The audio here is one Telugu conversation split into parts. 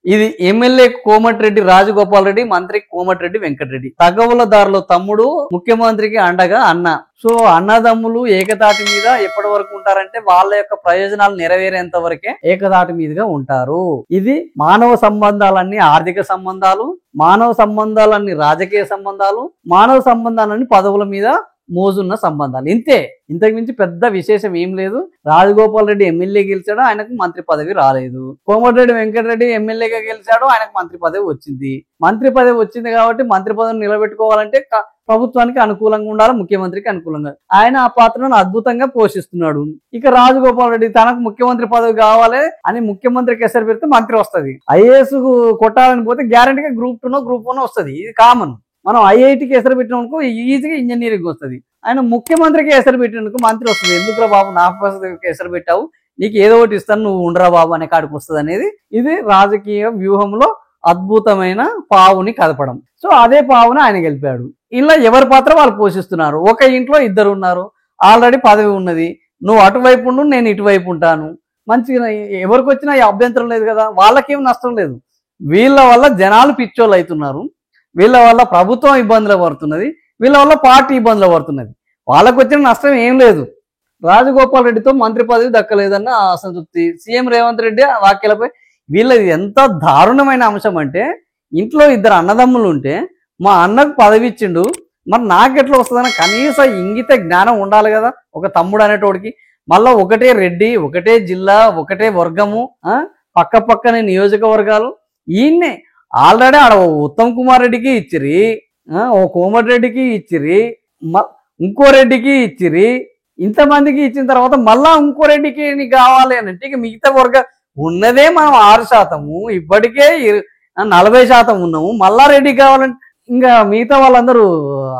ఇది ఎమ్మెల్యే కోమటిరెడ్డి రాజగోపాల్ రెడ్డి, మంత్రి కోమటిరెడ్డి వెంకటరెడ్డి. తగవులదారుల తమ్ముడు, ముఖ్యమంత్రికి అండగా అన్న. సో అన్నదమ్ములు ఏకతాటి మీద ఎప్పటి వరకు ఉంటారంటే వాళ్ళ యొక్క ప్రయోజనాలు నెరవేరేంత వరకే ఏకతాటి మీదుగా ఉంటారు. ఇది మానవ సంబంధాలన్నీ ఆర్థిక సంబంధాలు, మానవ సంబంధాలన్నీ రాజకీయ సంబంధాలు, మానవ సంబంధాలన్నీ పదవుల మీద మోజున్న సంబంధాలు. ఇంతే, ఇంతకు మించి పెద్ద విశేషం ఏం లేదు. రాజగోపాల్ రెడ్డి ఎమ్మెల్యే గెలిచాడు, ఆయనకు మంత్రి పదవి రాలేదు. కోమటిరెడ్డి వెంకటరెడ్డి ఎమ్మెల్యేగా గెలిచాడు, ఆయనకు మంత్రి పదవి వచ్చింది. మంత్రి పదవి వచ్చింది కాబట్టి మంత్రి పదవిని నిలబెట్టుకోవాలంటే ప్రభుత్వానికి అనుకూలంగా ఉండాలి, ముఖ్యమంత్రికి అనుకూలంగా. ఆయన ఆ పాత్రను అద్భుతంగా పోషిస్తున్నాడు. ఇక రాజగోపాల్ రెడ్డి తనకు ముఖ్యమంత్రి పదవి కావాలి అని ముఖ్యమంత్రికి ఎసరు పెడితే మంత్రి వస్తుంది. ఐఏఎస్ కొట్టాలని పోతే గ్యారంటీగా గ్రూప్ 2 గ్రూప్ 1 వస్తుంది. ఇది కామన్. మనం ఐఐటికి ఎసరు పెట్టినందుకు ఈజీగా ఇంజనీరింగ్ వస్తుంది. ఆయన ముఖ్యమంత్రికి ఎసరు పెట్టినందుకు మంత్రి వస్తుంది. ఎందుకురా బాబు నా పదవికి ఎసరు పెట్టావు, నీకు ఏదో ఒకటి ఇస్తాను, నువ్వు ఉండరా బాబు అనే కాడికి వస్తుంది అనేది ఇది రాజకీయ వ్యూహంలో అద్భుతమైన పావుని కదపడం. సో అదే పావుని ఆయన గెలిపాడు. ఇలా ఎవరి పాత్ర వాళ్ళు పోషిస్తున్నారు. ఒక ఇంట్లో ఇద్దరు ఉన్నారు, ఆల్రెడీ పదవి ఉన్నది. నువ్వు అటువైపు ఉండు, నేను ఇటువైపు ఉంటాను. మంచిగా ఎవరికి వచ్చినా అభ్యంతరం లేదు కదా, వాళ్ళకేం నష్టం లేదు. వీళ్ళ వల్ల జనాలు పిచ్చోళ్ళు అవుతున్నారు, వీళ్ళ వల్ల ప్రభుత్వం ఇబ్బందులు పడుతున్నది, వీళ్ళ వల్ల పార్టీ ఇబ్బందులు పడుతున్నది. వాళ్ళకు వచ్చిన నష్టం ఏం లేదు. రాజగోపాల్ రెడ్డితో మంత్రి పదవి దక్కలేదన్న అసంతృప్తి. సీఎం రేవంత్ రెడ్డి వ్యాఖ్యలపై వీళ్ళది ఎంత దారుణమైన అంశం అంటే, ఇంట్లో ఇద్దరు అన్నదమ్ములు ఉంటే మా అన్నకు పదవి ఇచ్చిండు, మరి నాకెట్లా వస్తుందన్న కనీస ఇంగిత జ్ఞానం ఉండాలి కదా ఒక తమ్ముడు అనేటోడికి. మళ్ళా ఒకటే రెడ్డి, ఒకటే జిల్లా, ఒకటే వర్గము, పక్క పక్కనే నియోజకవర్గాలు. ఈయన్నే ఆల్రెడీ ఆడ ఉత్తమ్ కుమార్ రెడ్డికి ఇచ్చిరి, ఓ కోమటిరెడ్డికి ఇచ్చిరి, ఇంకో రెడ్డికి ఇచ్చిరి. ఇంతమందికి ఇచ్చిన తర్వాత మళ్ళా ఇంకో రెడ్డికి నీకు కావాలి అని అంటే ఇక మిగతా వర్గ ఉన్నదే మనం 6%, ఇప్పటికే 40% ఉన్నాము, మళ్ళా రెడ్డికి కావాలంటే ఇంకా మిగతా వాళ్ళందరూ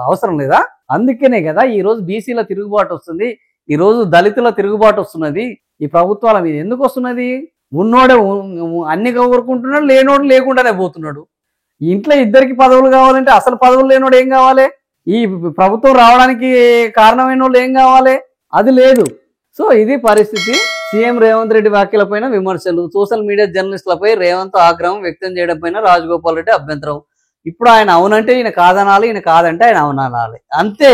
అవసరం లేదా? అందుకనే కదా ఈరోజు బీసీల తిరుగుబాటు వస్తుంది, ఈరోజు దళితుల తిరుగుబాటు వస్తున్నది. ఈ ప్రభుత్వాల మీద ఎందుకు వస్తున్నది? ఉన్నోడే అన్ని కోరుకుంటున్నాడు, లేనోడు లేకుండానే పోతున్నాడు. ఇంట్లో ఇద్దరికి పదవులు కావాలంటే అసలు పదవులు లేనోడు ఏం కావాలి? ఈ ప్రభుత్వం రావడానికి కారణమైన వాళ్ళు ఏం కావాలి? అది లేదు. సో ఇది పరిస్థితి. సీఎం రేవంత్ రెడ్డి వ్యాఖ్యలపైన విమర్శలు, సోషల్ మీడియా జర్నలిస్టులపై రేవంత్ ఆగ్రహం వ్యక్తం చేయడం పైన రాజగోపాల్ రెడ్డి అభ్యంతరం. ఇప్పుడు ఆయన అవునంటే ఈయన కాదనాలి, ఈయన కాదంటే ఆయన అవునాలి. అంతే.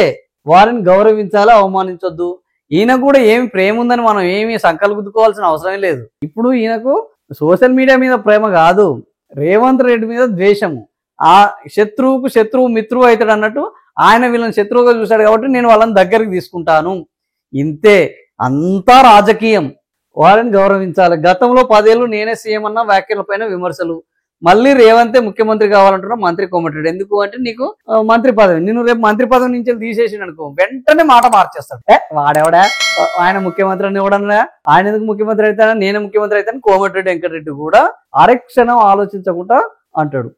వారిని గౌరవించాలి, అవమానించొద్దు. ఈయన కూడా ఏమి ప్రేమ ఉందని మనం ఏమి సంకల్పుకోవాల్సిన అవసరం లేదు. ఇప్పుడు ఈయనకు సోషల్ మీడియా మీద ప్రేమ కాదు, రేవంత్ రెడ్డి మీద ద్వేషము. ఆ శత్రువుకు శత్రువు మిత్రువు అవుతాడు అన్నట్టు ఆయన వీళ్ళని శత్రువుగా చూశాడు కాబట్టి నేను వాళ్ళని దగ్గరికి తీసుకుంటాను. ఇంతే, అంతా రాజకీయం. వారిని గౌరవించాలి. గతంలో 10 ఏళ్ళు నేనే సీఎం అన్న వ్యాఖ్యలపైన విమర్శలు. మళ్ళీ రేవంతే ముఖ్యమంత్రి కావాలంటున్నా మంత్రి కోమటిరెడ్డి. ఎందుకు అంటే నీకు మంత్రి పదవి, నేను రేపు మంత్రి పదవి నుంచి తీసేసి అనుకో వెంటనే మాట మార్చేస్తాడు. వాడెవడా ఆయన ముఖ్యమంత్రి అని ఎవడన్నా, ఆయన ఎందుకు ముఖ్యమంత్రి అవుతానా, నేనే ముఖ్యమంత్రి అవుతాను కోమటిరెడ్డి వెంకటరెడ్డి కూడా అరక్షణం ఆలోచించకుండా అంటాడు.